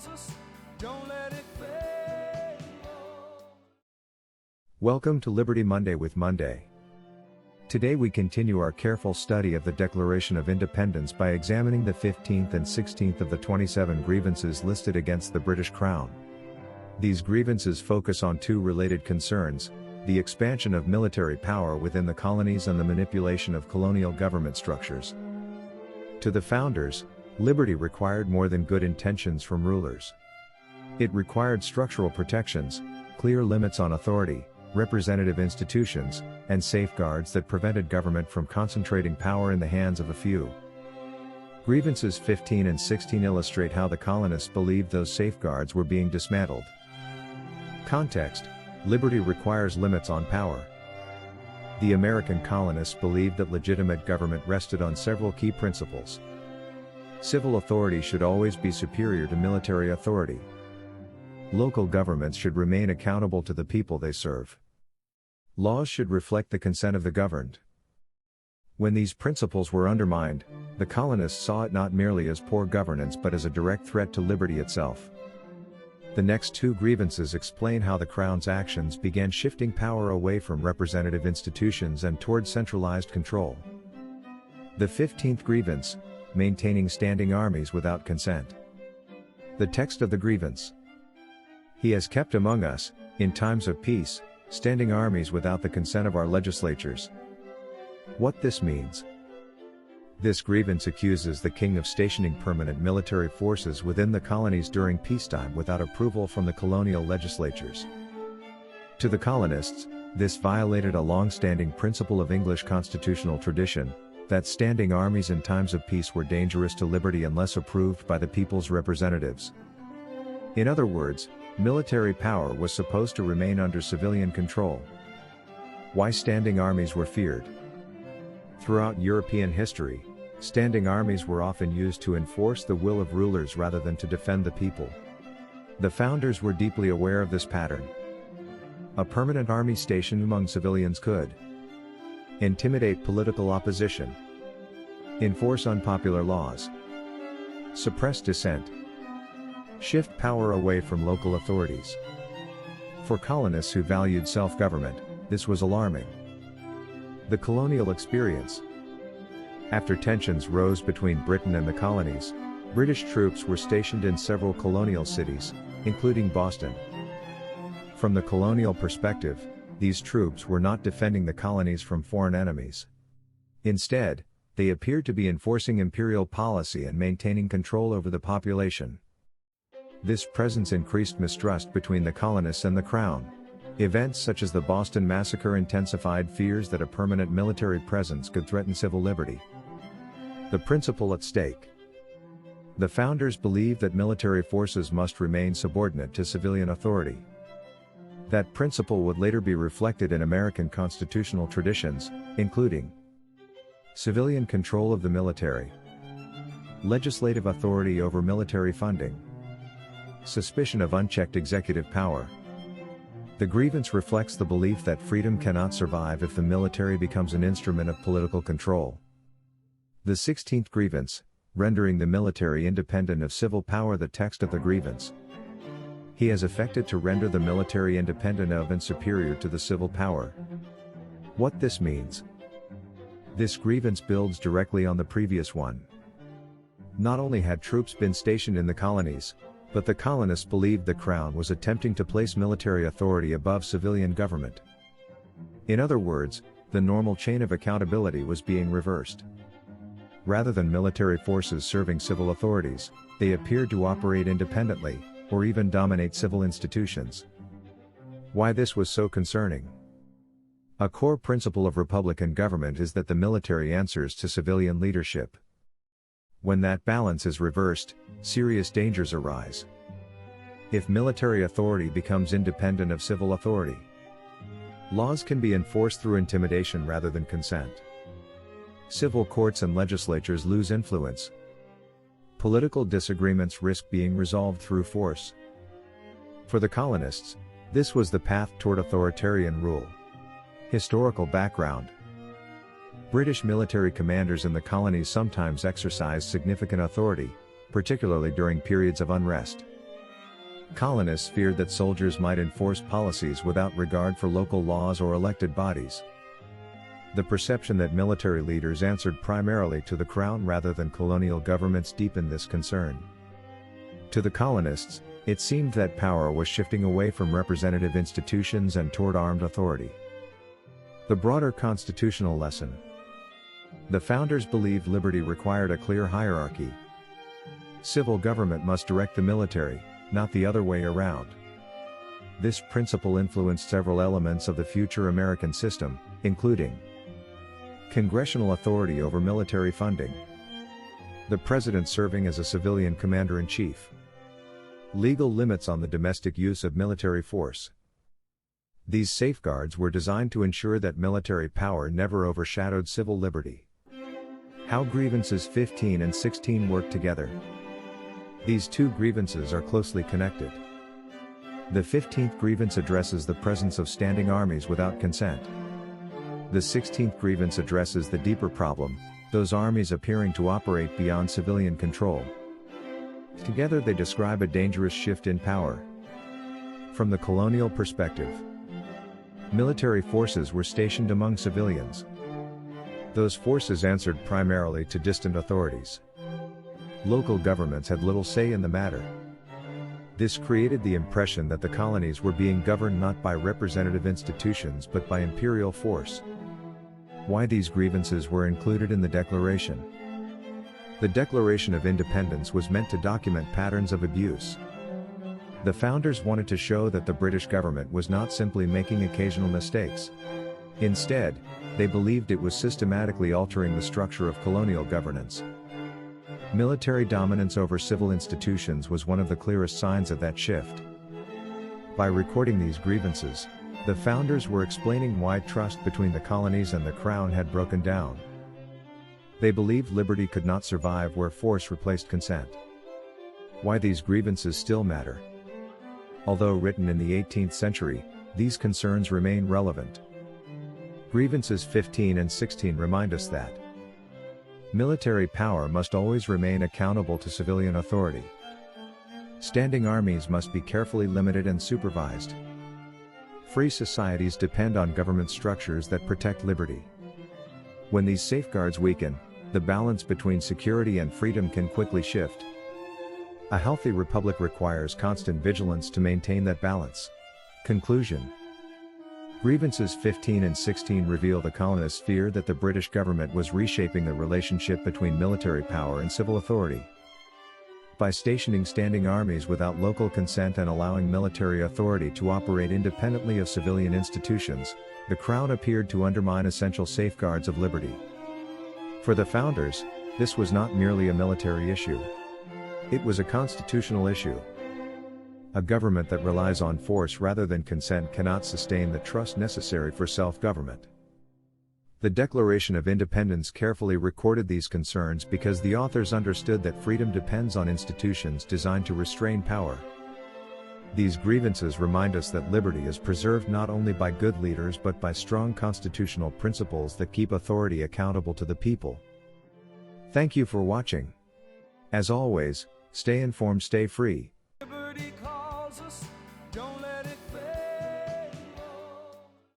us, don't let it fade. Welcome to Liberty Monday with Monday. Today we continue our careful study of the Declaration of Independence by examining the 15th and 16th of the 27 grievances listed against the British Crown. These grievances focus on two related concerns: the expansion of military power within the colonies and the manipulation of colonial government structures. To the founders, liberty required more than good intentions from rulers. It required structural protections, clear limits on authority, representative institutions, and safeguards that prevented government from concentrating power in the hands of a few. Grievances 15 and 16 illustrate how the colonists believed those safeguards were being dismantled. Context: liberty requires limits on power. The American colonists believed that legitimate government rested on several key principles. Civil authority should always be superior to military authority. Local governments should remain accountable to the people they serve. Laws should reflect the consent of the governed. When these principles were undermined, the colonists saw it not merely as poor governance but as a direct threat to liberty itself. The next two grievances explain how the Crown's actions began shifting power away from representative institutions and toward centralized control. The 15th grievance: maintaining standing armies without consent. The text of the grievance: He has kept among us, in times of peace, standing armies without the consent of our legislatures. What this means? This grievance accuses the king of stationing permanent military forces within the colonies during peacetime without approval from the colonial legislatures. To the colonists, this violated a long-standing principle of English constitutional tradition, that standing armies in times of peace were dangerous to liberty unless approved by the people's representatives. In other words, military power was supposed to remain under civilian control. Why standing armies were feared? Throughout European history, standing armies were often used to enforce the will of rulers rather than to defend the people. The founders were deeply aware of this pattern. A permanent army stationed among civilians could intimidate political opposition, enforce unpopular laws, suppress dissent, shift power away from local authorities. For colonists who valued self-government, this was alarming. The colonial experience. After tensions rose between Britain and the colonies, British troops were stationed in several colonial cities, including Boston. From the colonial perspective, these troops were not defending the colonies from foreign enemies. Instead, they appeared to be enforcing imperial policy and maintaining control over the population. This presence increased mistrust between the colonists and the Crown. Events such as the Boston Massacre intensified fears that a permanent military presence could threaten civil liberty. The principle at stake. The founders believed that military forces must remain subordinate to civilian authority. That principle would later be reflected in American constitutional traditions, including civilian control of the military, legislative authority over military funding, suspicion of unchecked executive power. The grievance reflects the belief that freedom cannot survive if the military becomes an instrument of political control. The 16th grievance: rendering the military independent of civil power. The text of the grievance: He has effected to render the military independent of and superior to the civil power. What this means? This grievance builds directly on the previous one. Not only had troops been stationed in the colonies, but the colonists believed the Crown was attempting to place military authority above civilian government. In other words, the normal chain of accountability was being reversed. Rather than military forces serving civil authorities, they appeared to operate independently, or even dominate civil institutions. Why this was so concerning? A core principle of Republican government is that the military answers to civilian leadership. When that balance is reversed, serious dangers arise. If military authority becomes independent of civil authority, laws can be enforced through intimidation rather than consent. Civil courts and legislatures lose influence. Political disagreements risk being resolved through force. For the colonists, this was the path toward authoritarian rule. Historical background. British military commanders in the colonies sometimes exercised significant authority, particularly during periods of unrest. Colonists feared that soldiers might enforce policies without regard for local laws or elected bodies. The perception that military leaders answered primarily to the crown rather than colonial governments deepened this concern. To the colonists, it seemed that power was shifting away from representative institutions and toward armed authority. The broader constitutional lesson. The founders believed liberty required a clear hierarchy. Civil government must direct the military, not the other way around. This principle influenced several elements of the future American system, including congressional authority over military funding, the president serving as a civilian commander-in-chief, legal limits on the domestic use of military force. These safeguards were designed to ensure that military power never overshadowed civil liberty. How Grievances 15 and 16 work together. These two grievances are closely connected. The 15th grievance addresses the presence of standing armies without consent. The 16th grievance addresses the deeper problem, those armies appearing to operate beyond civilian control. Together they describe a dangerous shift in power. From the colonial perspective, military forces were stationed among civilians. Those forces answered primarily to distant authorities. Local governments had little say in the matter. This created the impression that the colonies were being governed not by representative institutions but by imperial force. Why these grievances were included in the Declaration. The Declaration of Independence was meant to document patterns of abuse. The founders wanted to show that the British government was not simply making occasional mistakes. Instead, they believed it was systematically altering the structure of colonial governance. Military dominance over civil institutions was one of the clearest signs of that shift. By recording these grievances, the founders were explaining why trust between the colonies and the crown had broken down. They believed liberty could not survive where force replaced consent. Why these grievances still matter. Although written in the 18th century, these concerns remain relevant. Grievances 15 and 16 remind us that military power must always remain accountable to civilian authority. Standing armies must be carefully limited and supervised. Free societies depend on government structures that protect liberty. When these safeguards weaken, the balance between security and freedom can quickly shift. A healthy republic requires constant vigilance to maintain that balance. Conclusion. Grievances 15 and 16 reveal the colonists' fear that the British government was reshaping the relationship between military power and civil authority. By stationing standing armies without local consent and allowing military authority to operate independently of civilian institutions, the Crown appeared to undermine essential safeguards of liberty. For the founders, this was not merely a military issue. It was a constitutional issue. A government that relies on force rather than consent cannot sustain the trust necessary for self-government. The Declaration of Independence carefully recorded these concerns because the authors understood that freedom depends on institutions designed to restrain power. These grievances remind us that liberty is preserved not only by good leaders but by strong constitutional principles that keep authority accountable to the people. Thank you for watching. As always, stay informed, stay free. Liberty calls us.